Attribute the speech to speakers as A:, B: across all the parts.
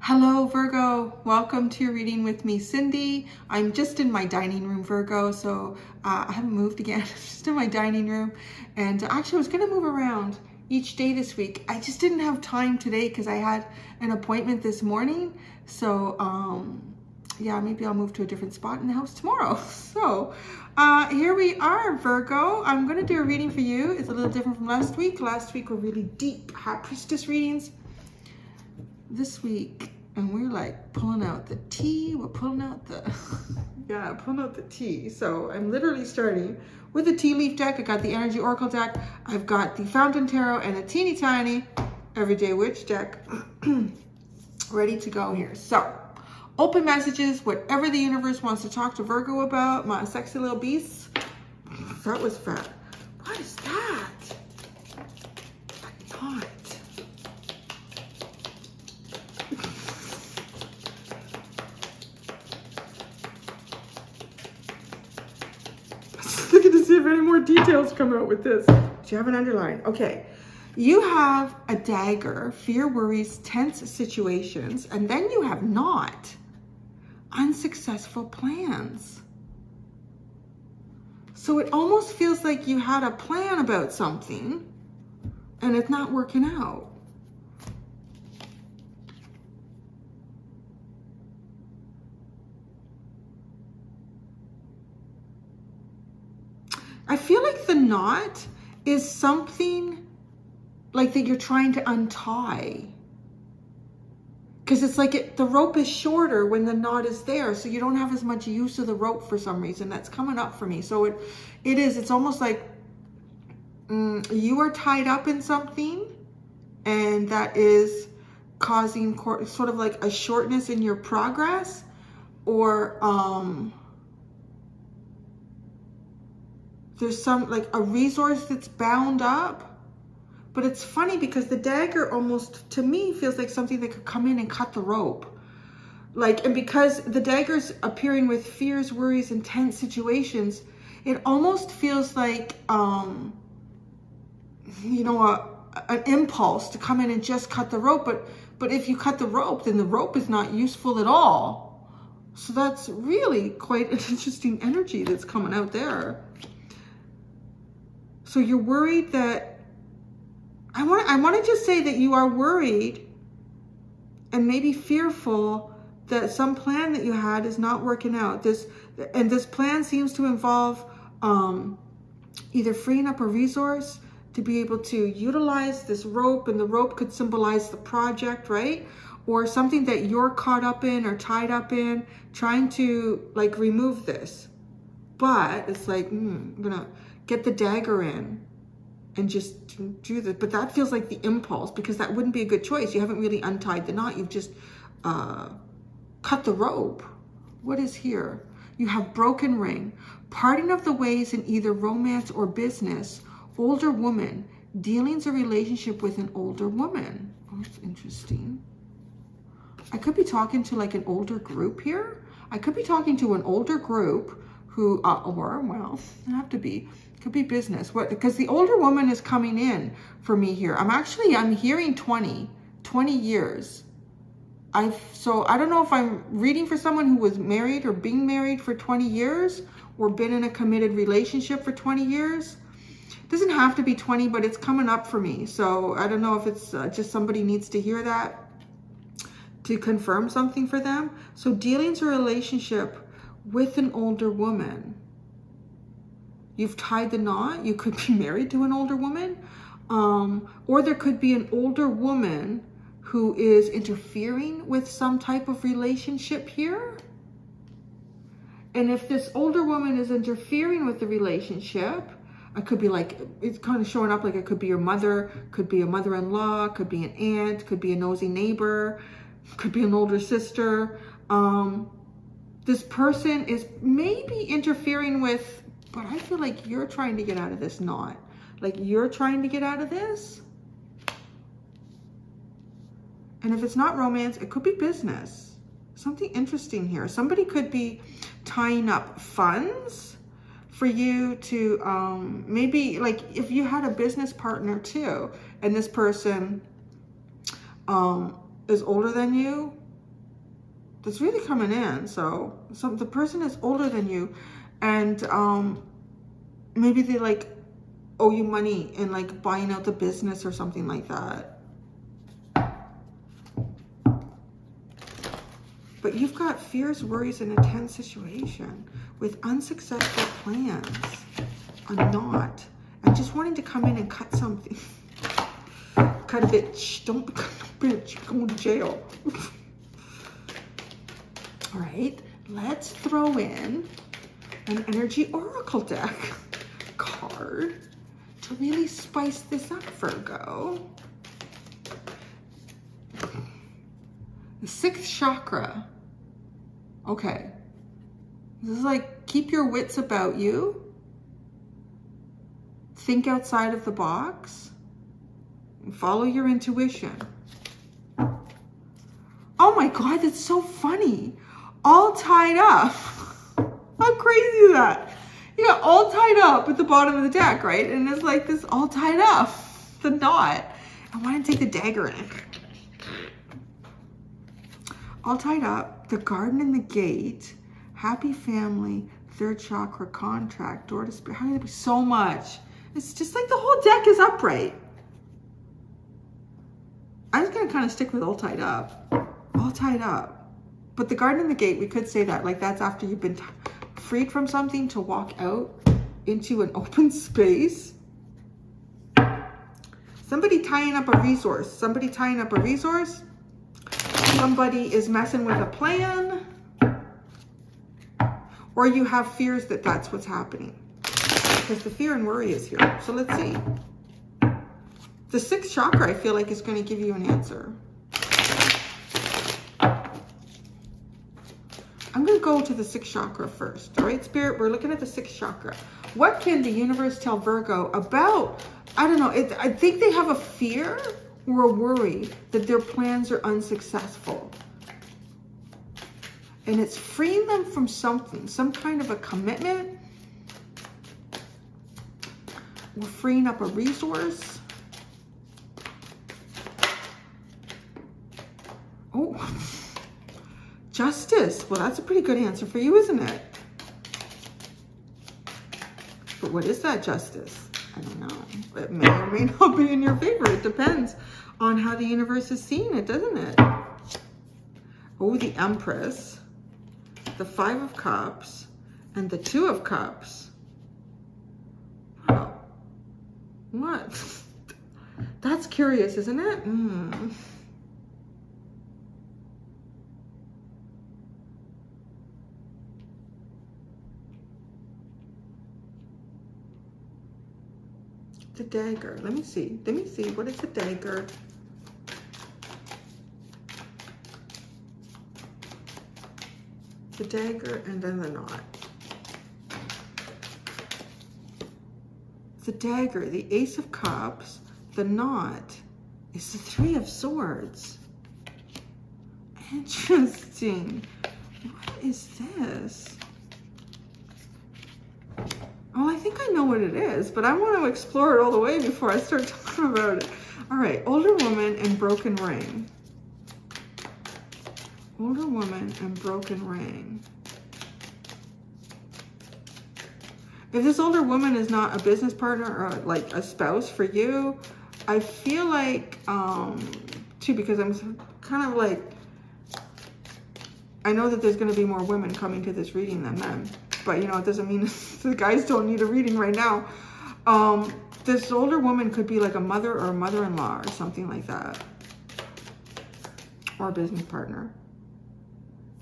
A: Hello, Virgo. Welcome to your reading with me, Cindy. I'm just in my dining room, Virgo, so I haven't moved again. I'm just in my dining room. And actually, I was going to move around each day this week. I just didn't have time today because I had an appointment this morning. So, yeah, maybe I'll move to a different spot in the house tomorrow. So, here we are, Virgo. I'm going to do a reading for you. It's a little different from last week. Last week were really deep High Priestess readings. This week, and we're like pulling out the tea, we're pulling out the pulling out the tea. So I'm literally starting with the tea leaf deck. I got the energy oracle deck, I've got the fountain tarot, and a teeny tiny everyday witch deck ready to go here. So open messages, whatever the universe wants to talk to Virgo about, my sexy little beasts. That was fat. What is that? A knot. Looking to see if any more details come out with this. Do you have an underline? Okay. You have a dagger, fear, worries, tense situations, and then you have not unsuccessful plans. So it almost feels like you had a plan about something and it's not working out. I feel like the knot is something like that you're trying to untie. Because it's like the rope is shorter when the knot is there. So you don't have as much use of the rope for some reason. That's coming up for me. So it's almost like you are tied up in something and that is causing sort of like a shortness in your progress, or there's some like a resource that's bound up. But it's funny because the dagger almost to me feels like something that could come in and cut the rope. Like, and because the dagger's appearing with fears, worries, and tense situations, it almost feels like you know, an impulse to come in and just cut the rope. But if you cut the rope, then the rope is not useful at all. So that's really quite an interesting energy that's coming out there. So you're worried that, I want to just say that you are worried and maybe fearful that some plan that you had is not working out. This plan seems to involve either freeing up a resource to be able to utilize this rope, and the rope could symbolize the project, right? Or something that you're caught up in or tied up in, trying to like remove this. But it's like, I'm gonna get the dagger in and just do this. But that feels like the impulse, because that wouldn't be a good choice. You haven't really untied the knot. You've just cut the rope. What is here? You have broken ring, parting of the ways in either romance or business, older woman, dealings or relationship with an older woman. Oh, that's interesting. I could be talking to like an older group here. I could be talking to an older group who, or, well, it have to be, could be business. What? Because the older woman is coming in for me here. I'm hearing 20 years. So I don't know if I'm reading for someone who was married or being married for 20 years or been in a committed relationship for 20 years. It doesn't have to be 20, but it's coming up for me. So I don't know if it's just somebody needs to hear that to confirm something for them. So dealings or relationship with an older woman. You've tied the knot. You could be married to an older woman, or there could be an older woman who is interfering with some type of relationship here. And if this older woman is interfering with the relationship, it could be like, it's kind of showing up like it could be your mother, could be a mother-in-law, could be an aunt, could be a nosy neighbor, could be an older sister. This person is maybe interfering with, but I feel like you're trying to get out of this knot. Like you're trying to get out of this. And if it's not romance, it could be business. Something interesting here. Somebody could be tying up funds for you to maybe, like, if you had a business partner too, and this person is older than you, that's really coming in. So the person is older than you, and maybe they like owe you money and like buying out the business or something like that. But you've got fears, worries, and a tense situation with unsuccessful plans, a knot, and just wanting to come in and cut something. Cut a bitch. Don't become a bitch. You're going to jail. All right, let's throw in an energy oracle deck card to really spice this up, Virgo. The 6th chakra. Okay. This is like, keep your wits about you. Think outside of the box. And follow your intuition. Oh my God, that's so funny. All tied up. How crazy is that? You got all tied up at the bottom of the deck, right? And it's like this all tied up. The knot. I want to take the dagger in it. All tied up, the garden and the gate, happy family, 3rd chakra, contract, door to spirit. How can it be so much? It's just like the whole deck is upright. I'm just going to kind of stick with all tied up. All tied up. But the garden and the gate, we could say that. Like, that's after you've been freed from something to walk out into an open space. Somebody tying up a resource. Somebody tying up a resource. Somebody is messing with a plan, or you have fears that that's what's happening, because the fear and worry is here. So let's see. The 6th chakra, I feel like, is going to give you an answer. I'm going to go to the 6th chakra first. All right, Spirit, we're looking at the 6th chakra. What can the universe tell Virgo about, I don't know, I think they have a fear or a worry that their plans are unsuccessful. And it's freeing them from something, some kind of a commitment. We're freeing up a resource. Oh, justice. Well, that's a pretty good answer for you, isn't it? But what is that justice? I don't know. It may or may not be in your favor. It depends on how the universe is seeing it, doesn't it? Oh, the Empress, the 5 of Cups, and the 2 of Cups. Wow. What? That's curious, isn't it? The dagger. Let me see. Let me see. What is the dagger? The dagger and then the knot. The dagger, the Ace of Cups, the knot is the 3 of Swords. Interesting. What is this? Oh, I think I know what it is, but I want to explore it all the way before I start talking about it. All right, older woman and broken ring. Older woman and broken ring. If this older woman is not a business partner or like a spouse for you, I feel like, too, because I'm kind of like, I know that there's going to be more women coming to this reading than men. But, you know, it doesn't mean the guys don't need a reading right now. This older woman could be like a mother or a mother-in-law or something like that. Or a business partner.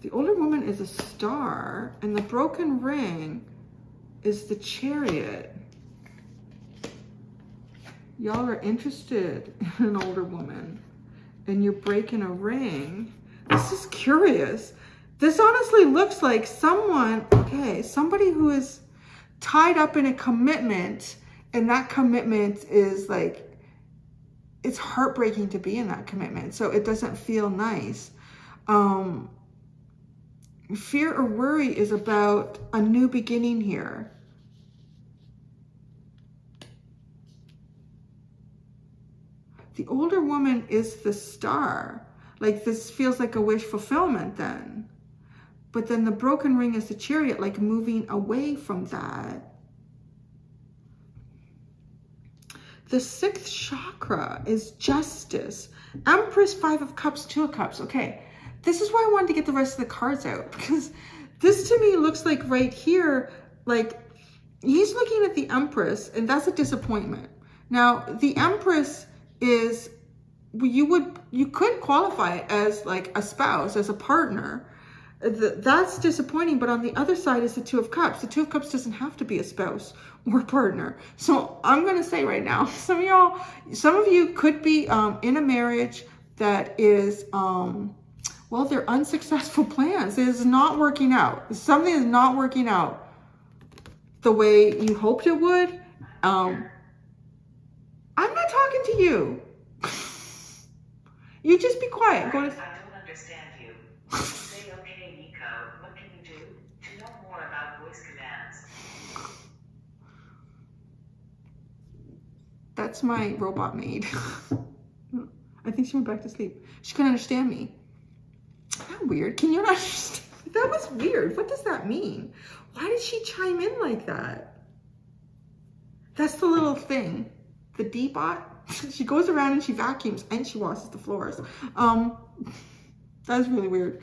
A: The older woman is a star, and the broken ring is the Chariot. Y'all are interested in an older woman, and you're breaking a ring. This is curious. This honestly looks like someone, okay, somebody who is tied up in a commitment, and that commitment is like, it's heartbreaking to be in that commitment, so it doesn't feel nice. Fear or worry is about a new beginning here. The older woman is the star. Like this feels like a wish fulfillment then. But then the broken ring is the chariot, like moving away from that. The 6th chakra is justice. Empress, 5 of Cups, 2 of Cups. Okay, this is why I wanted to get the rest of the cards out, because this to me looks like right here, like he's looking at the Empress, and that's a disappointment. Now, the Empress is, you could qualify it as like a spouse, as a partner. That's disappointing, but on the other side is the 2 of Cups. The 2 of Cups doesn't have to be a spouse or partner. So I'm going to say right now, some of you could be in a marriage that is, well, they're unsuccessful plans. It is not working out. Something is not working out the way you hoped it would. I'm not talking to you. You just be quiet. Go to...
B: I don't understand you. Say, okay, Nico, what can you do to know more about voice commands?
A: That's my robot maid. I think she went back to sleep. She couldn't understand me. Isn't that weird? Can you not understand? That was weird. What does that mean? Why did she chime in like that? That's the little thing. The D-bot. She goes around and she vacuums and she washes the floors. That's really weird.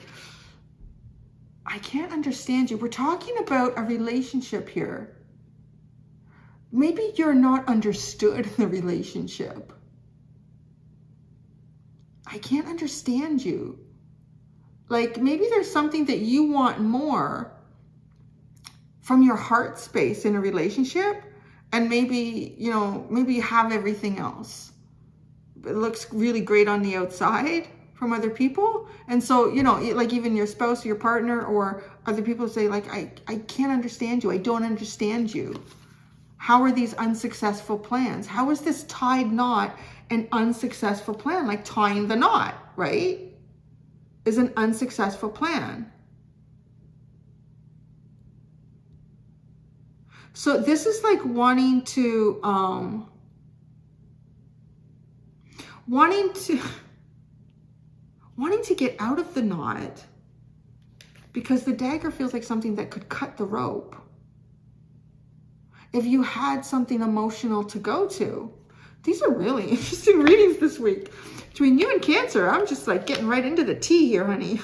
A: I can't understand you. We're talking about a relationship here. Maybe you're not understood in the relationship. I can't understand you. Like maybe there's something that you want more from your heart space in a relationship, and maybe, you know, maybe you have everything else. It looks really great on the outside from other people. And so, you know, like even your spouse or your partner or other people say like, I can't understand you. I don't understand you. How are these unsuccessful plans? How is this tied knot an unsuccessful plan? Like tying the knot, right? Is an unsuccessful plan. So this is like wanting to get out of the knot, because the dagger feels like something that could cut the rope. If you had something emotional to go to. These are really interesting readings this week. Between you and Cancer, I'm just like getting right into the tea here, honey.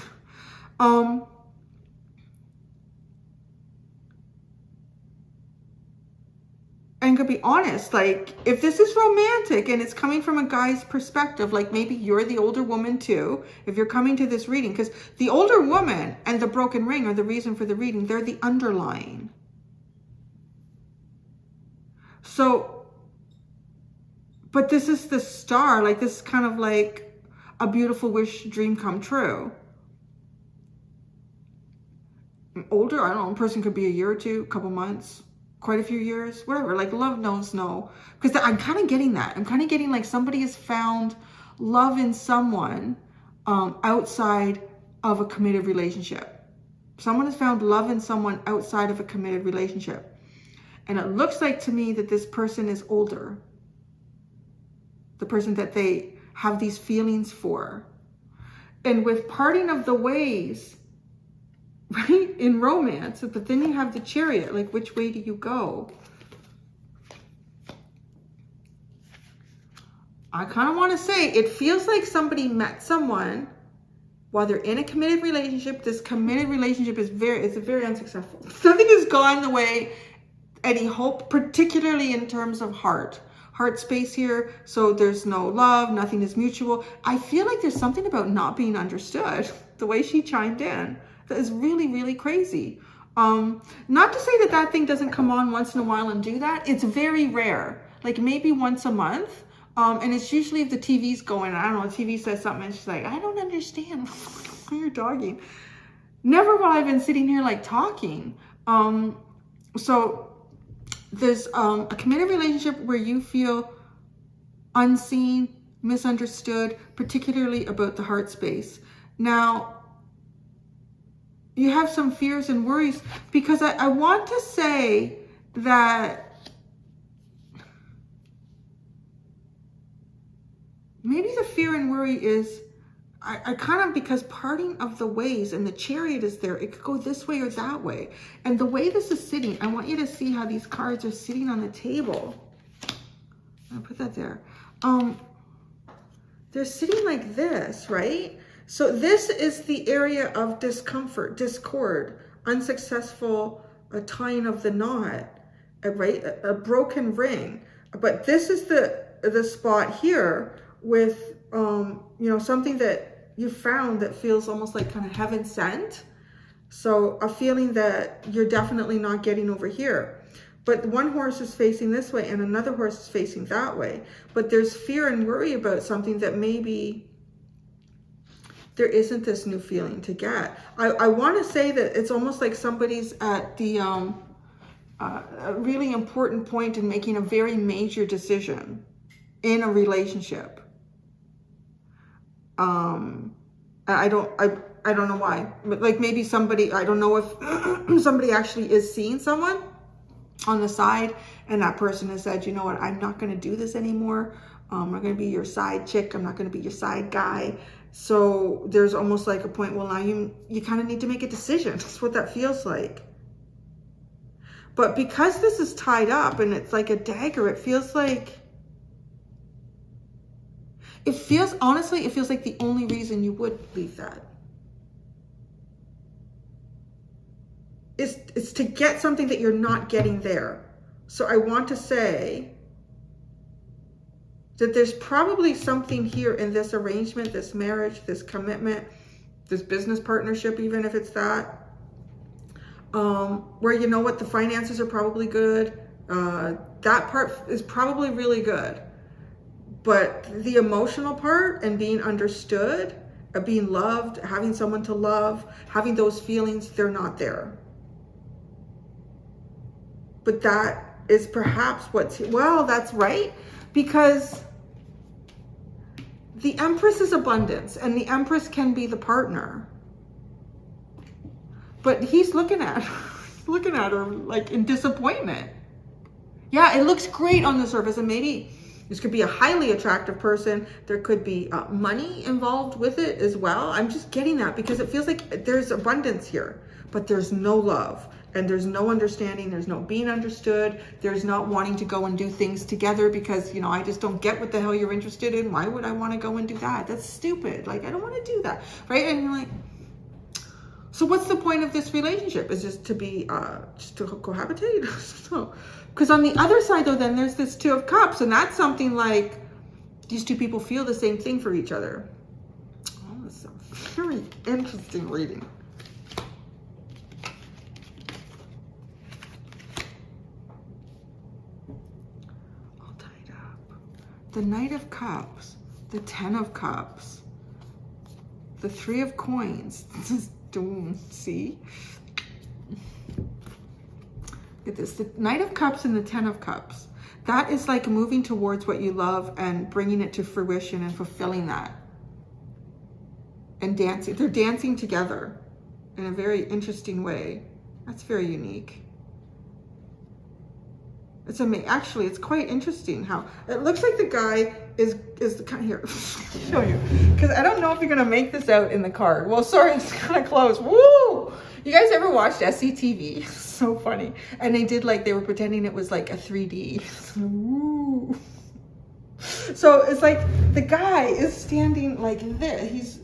A: And to be honest, like if this is romantic and it's coming from a guy's perspective, like maybe you're the older woman too, if you're coming to this reading, because the older woman and the broken ring are the reason for the reading. They're the underlying. So, but this is the star, like this is kind of like a beautiful wish, dream come true. Older, I don't know, a person could be a year or two, a couple months, quite a few years, whatever, like love knows no. Because I'm kind of getting that. I'm kind of getting like somebody has found love in someone outside of a committed relationship. Someone has found love in someone outside of a committed relationship. And it looks like to me that this person is older. The person that they have these feelings for. And with parting of the ways, right, in romance, but then you have the Chariot, like which way do you go? I kind of want to say it feels like somebody met someone while they're in a committed relationship. This committed relationship is very unsuccessful. Something has gone the way any hope, particularly in terms of heart space here. So there's no love, nothing is mutual. I feel like there's something about not being understood. The way she chimed in, that is really, really crazy. Not to say that that thing doesn't come on once in a while and do that. It's very rare, like maybe once a month. And it's usually if the TV's going, I don't know, the TV says something and she's like, I don't understand why you're talking. Never while I've been sitting here like talking. So there's a committed relationship where you feel unseen, misunderstood, particularly about the heart space. Now, you have some fears and worries because I want to say that fear and worry is, I kind of, because parting of the ways and the Chariot is there, it could go this way or that way. And the way this is sitting, I want you to see how these cards are sitting on the table. I'll put that there. They're sitting like this, right? So this is the area of discomfort, discord, unsuccessful tying of the knot, right? A broken ring. But this is the spot here with, you know, something that you found that feels almost like kind of heaven sent. So a feeling that you're definitely not getting over here. But one horse is facing this way and another horse is facing that way. But there's fear and worry about something that maybe there isn't this new feeling to get. I want to say that it's almost like somebody's at the a really important point in making a very major decision in a relationship. I don't know why, but like maybe somebody, I don't know if somebody actually is seeing someone on the side and that person has said, you know what, I'm not going to do this anymore. I'm going to be your side chick. I'm not going to be your side guy. So there's almost like a point, well, now you kind of need to make a decision. That's what that feels like. But because this is tied up and it's like a dagger, it feels like, honestly, it feels like the only reason you would leave that is to get something that you're not getting there. So I want to say that there's probably something here in this arrangement, this marriage, this commitment, this business partnership, even if it's that, where you know what, the finances are probably good. That part is probably really good. But the emotional part and being understood, being loved, having someone to love, having those feelings, they're not there. But that is perhaps well, that's right. Because the Empress is abundance and the Empress can be the partner. But he's looking at her like in disappointment. Yeah, it looks great on the surface, and maybe this could be a highly attractive person. There could be money involved with it as well. I'm just getting that because it feels like there's abundance here, but there's no love and there's no understanding. There's no being understood. There's not wanting to go and do things together because, you know, I just don't get what the hell you're interested in. Why would I want to go and do that? That's stupid. Like, I don't want to do that, right? And you're like, so what's the point of this relationship? Is just to be, just to cohabitate? So, because on the other side, though, then there's this Two of Cups, and that's something like these two people feel the same thing for each other. Oh, that's a very interesting reading. All tied up. The Knight of Cups, the Ten of Cups, the Three of Coins. This is doom. See? Look at this, the Knight of Cups and the Ten of Cups. That is like moving towards what you love and bringing it to fruition and fulfilling that. And dancing. They're dancing together in a very interesting way. That's very unique. It's amazing. Actually, it's quite interesting how it looks like the guy is the kind here. Show you, because I don't know if you're gonna make this out in the card. Well, sorry, it's kind of close. Woo! You guys ever watched SCTV? So funny. And they did like, they were pretending it was like a 3D. Woo! So it's like the guy is standing like this. He's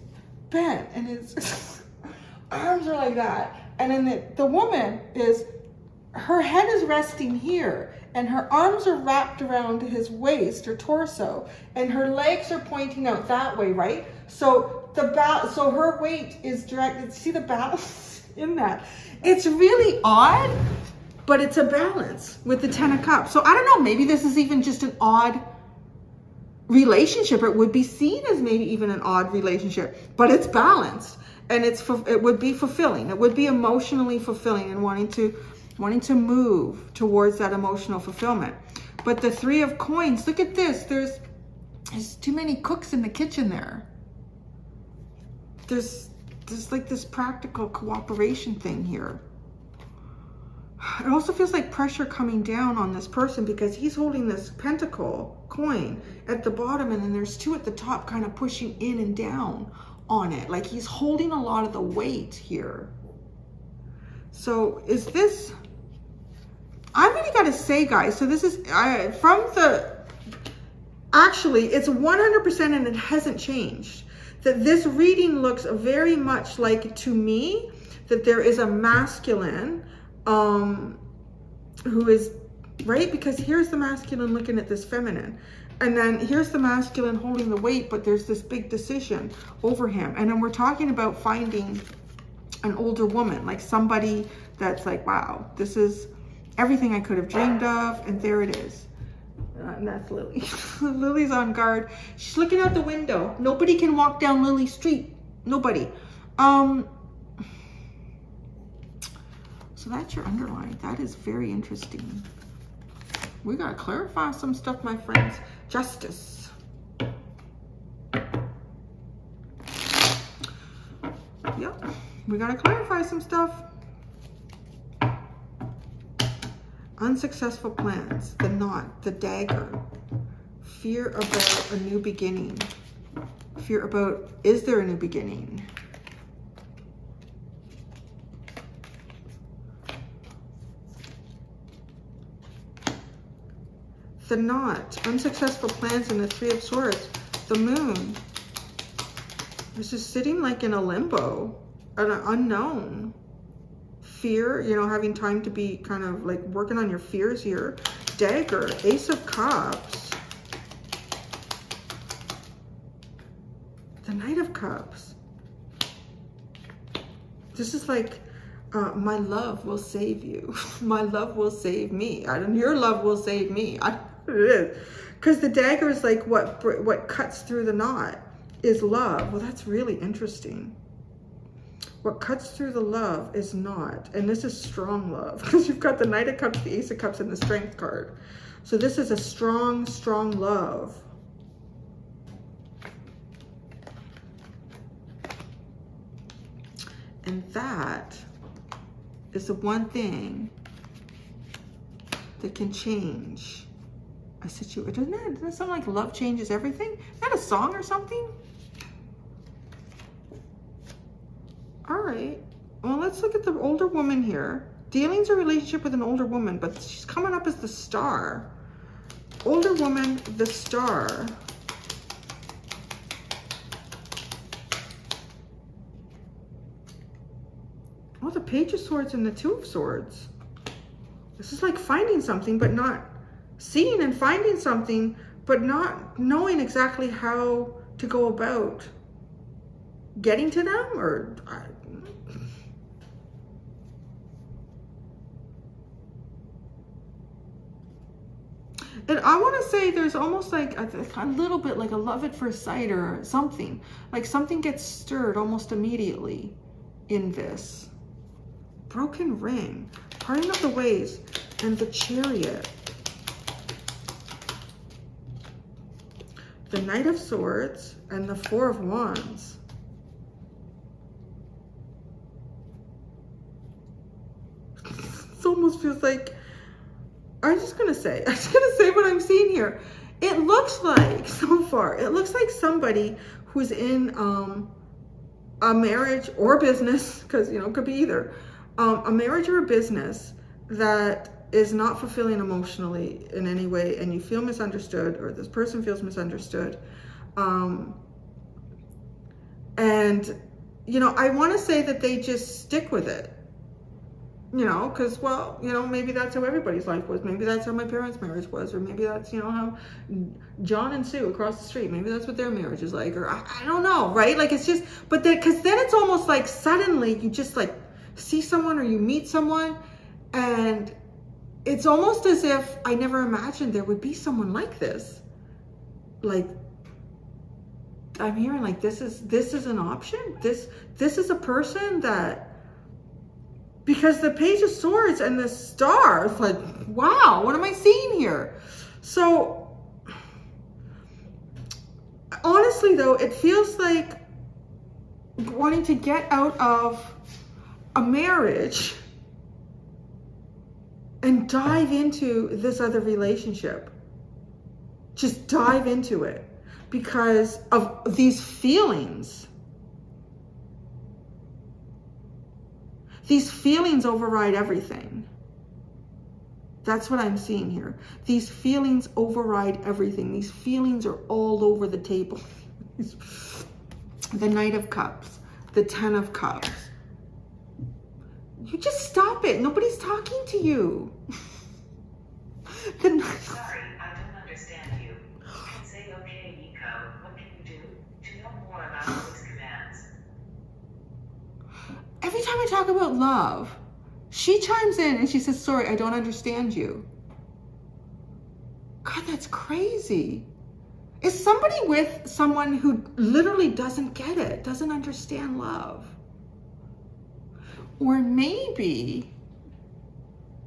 A: bent and his arms are like that. And then the woman is, her head is resting here and her arms are wrapped around his waist or torso and her legs are pointing out that way, right? So so her weight is directed, see the balance in that. It's really odd, but it's a balance with the Ten of Cups. So I don't know, maybe this is even just an odd relationship. It would be seen as maybe even an odd relationship, but it's balanced and it would be fulfilling. It would be emotionally fulfilling and wanting to move towards that emotional fulfillment. But the Three of Coins, look at this. There's too many cooks in the kitchen there. There's like this practical cooperation thing here. It also feels like pressure coming down on this person because he's holding this pentacle coin at the bottom, and then there's two at the top kind of pushing in and down on it. Like he's holding a lot of the weight here. So is this, I really got to say, guys, so this is from the, actually it's 100% and it hasn't changed. That this reading looks very much like, to me, that there is a masculine who is, right? Because here's the masculine looking at this feminine. And then here's the masculine holding the weight, but there's this big decision over him. And then we're talking about finding an older woman, like somebody that's like, wow, this is everything I could have dreamed of. And there it is. And that's Lily. Lily's on guard. She's looking out the window. Nobody can walk down Lily Street. Nobody. So that's your underline. That is very interesting. We gotta clarify some stuff, my friends. Justice. Yep. We gotta clarify some stuff. Unsuccessful plans, the knot, the dagger, fear about a new beginning, fear about, is there a new beginning? The knot, unsuccessful plans, and the Three of Swords, the moon. This is sitting like in a limbo, an unknown. Fear, you know, having time to be kind of like working on your fears here. Dagger, Ace of Cups. The Knight of Cups. This is like, my love will save you. My love will save me. Your love will save me. Because the dagger is like what cuts through the knot is love. Well, that's really interesting. What cuts through the love is not, and this is strong love, because you've got the Knight of Cups, the Ace of Cups, and the Strength card. So this is a strong, strong love. And that is the one thing that can change a situation. Doesn't that sound like love changes everything? Is that a song or something? All right, well, let's look at the older woman here. Dealing's a relationship with an older woman, but she's coming up as the Star. Older woman, the Star. Oh, the Page of Swords and the Two of Swords. This is like finding something, but not seeing, and finding something, but not knowing exactly how to go about getting to them, or and I want to say there's almost like a little bit like a love at first sight or something, like something gets stirred almost immediately in this. Broken ring, parting of the ways, and the Chariot. The Knight of Swords and the Four of Wands. It almost feels like, I'm just gonna say what I'm seeing here. It looks like, so far, it looks like somebody who's in a marriage or a business, because, you know, it could be either, a marriage or a business that is not fulfilling emotionally in any way, and you feel misunderstood, or this person feels misunderstood. And, you know, I want to say that they just stick with it. You know, because, well, you know, maybe that's how everybody's life was. Maybe that's how my parents' marriage was. Or maybe that's, you know, how John and Sue across the street, maybe that's what their marriage is like. Or I don't know, right? Like, it's just, but then, because then it's almost like suddenly you just like see someone or you meet someone, and it's almost as if I never imagined there would be someone like this. Like, I'm hearing like this is an option. This is a person that, because the Page of Swords and the Star, it's like, wow, what am I seeing here? So, honestly though, it feels like wanting to get out of a marriage and dive into this other relationship. Just dive into it because of these feelings. These feelings override everything. That's what I'm seeing here. These feelings override everything. These feelings are all over the table. The Knight of Cups, the Ten of Cups. You just stop it. Nobody's talking to you.
B: Sorry, I don't understand you. You can say, okay, Nico, what can you do to know more about voice commands?
A: Every time I talk about love, she chimes in and she says, sorry, I don't understand you. God, that's crazy. Is somebody with someone who literally doesn't get it, doesn't understand love? Or maybe,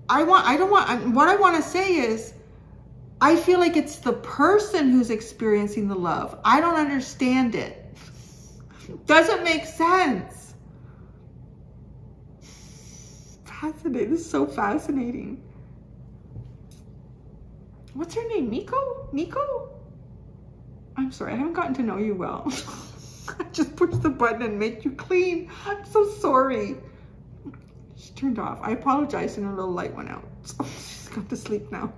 A: what I want to say is, I feel like it's the person who's experiencing the love. I don't understand it. Doesn't make sense. Fascinating. This is so fascinating. What's her name? Nico? Nico? I'm sorry, I haven't gotten to know you well. I just pushed the button and made you clean. I'm so sorry. She turned off. I apologize and her little light went out. So she's gone to sleep now.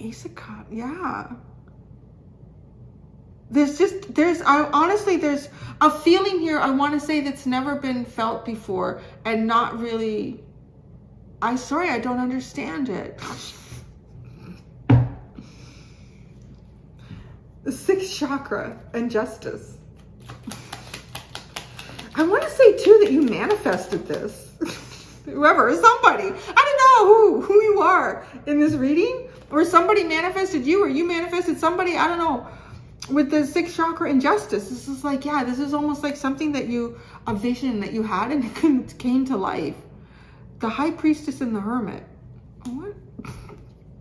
A: Ace of Cups, yeah. Honestly, there's a feeling here, I want to say, that's never been felt before and not really, sorry, I don't understand it. The sixth chakra and justice. I want to say too that you manifested this. Whoever, somebody, I don't know who you are in this reading, or somebody manifested you, or you manifested somebody, I don't know. With the sixth chakra and justice, this is like, yeah, this is almost like something that a vision that you had and it came to life. The High Priestess and the Hermit. What?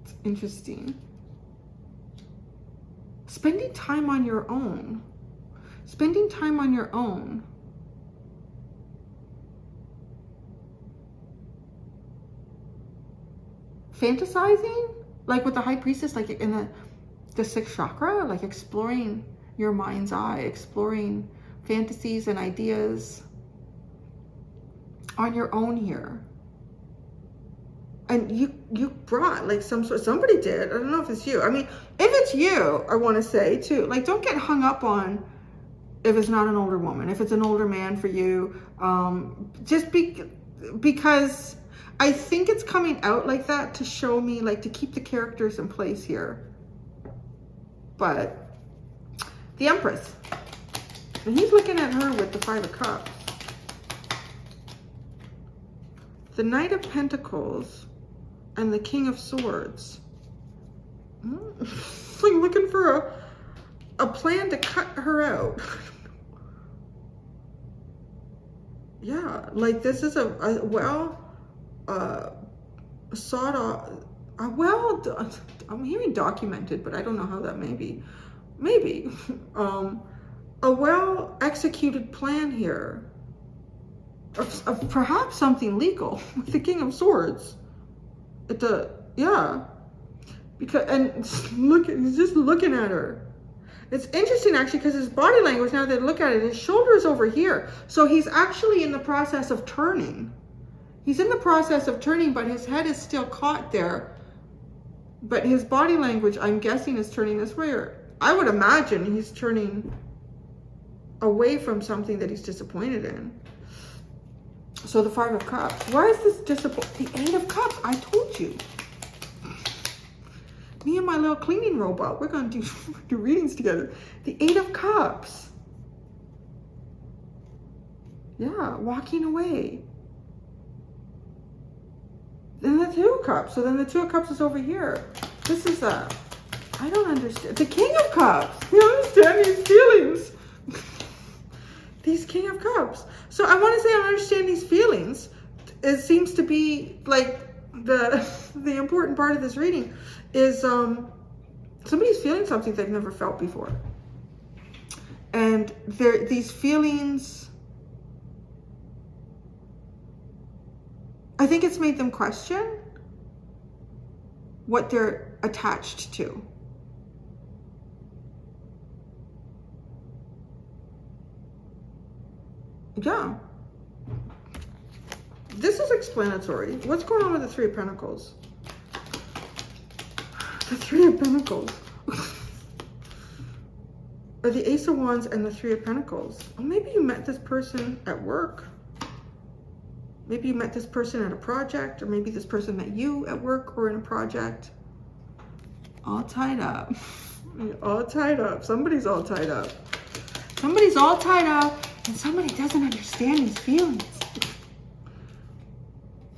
A: It's interesting. Spending time on your own. Spending time on your own. Fantasizing? Like with the High Priestess, like in the sixth chakra, like exploring your mind's eye, exploring fantasies and ideas on your own here. And you brought like somebody did, I don't know if it's you. I mean, if it's you, I want to say too, like, don't get hung up on if it's not an older woman, if it's an older man for you, because I think it's coming out like that to show me, like, to keep the characters in place here. But the Empress, and he's looking at her with the Five of Cups. The Knight of Pentacles and the King of Swords. Like looking for a plan to cut her out. Yeah, like this is a sought off, I'm hearing documented, but I don't know how that may be. Maybe a well executed plan here of perhaps something legal with the King of Swords. Because, and he's just looking at her. It's interesting actually, because his body language, now that I look at it, his shoulder is over here. So he's actually in the process of turning. He's in the process of turning, but his head is still caught there. But his body language, I'm guessing, is turning this way. Or I would imagine he's turning away from something that he's disappointed in. So the Five of Cups. Why is this disappointing? The Eight of Cups. I told you. Me and my little cleaning robot, we're going to do readings together. The Eight of Cups. Yeah, walking away. Then the Two of Cups. So then the Two of Cups is over here. This is I don't understand. The King of Cups. You understand these feelings. These King of Cups. So I want to say I don't understand these feelings. It seems to be like the important part of this reading is somebody's feeling something they've never felt before. And these feelings I think it's made them question what they're attached to. Yeah. This is explanatory. What's going on with the Three of Pentacles? The Three of Pentacles. Or the Ace of Wands and the Three of Pentacles. Oh, maybe you met this person at work. Maybe you met this person at a project, or maybe this person met you at work or in a project. All tied up. All tied up. Somebody's all tied up. Somebody's all tied up, and somebody doesn't understand these feelings.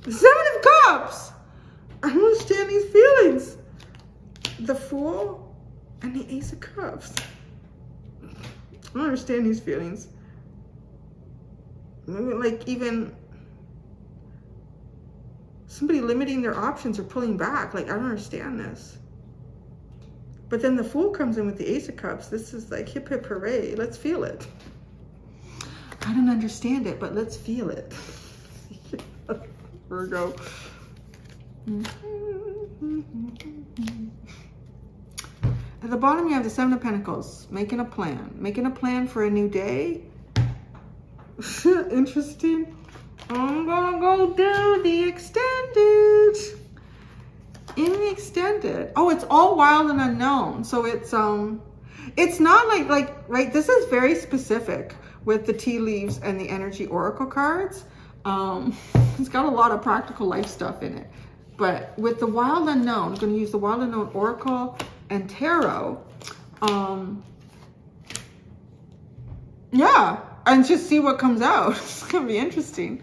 A: The Seven of Cups. I don't understand these feelings. The Fool and the Ace of Cups. I don't understand these feelings. Maybe like even somebody limiting their options or pulling back. Like, I don't understand this. But then the Fool comes in with the Ace of Cups. This is like hip hip hooray. Let's feel it. I don't understand it, but let's feel it. Virgo. At the bottom, you have the Seven of Pentacles, making a plan. Making a plan for a new day. Interesting. I'm gonna go do the extended. In the extended. Oh, it's all wild and unknown. So it's not like, right, this is very specific with the tea leaves and the energy oracle cards. It's got a lot of practical life stuff in it. But with the wild unknown, I'm going to use the wild unknown oracle and tarot. Yeah, and just see what comes out. It's going to be interesting.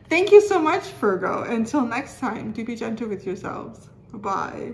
A: Thank you so much, Virgo. Until next time, do be gentle with yourselves. Bye.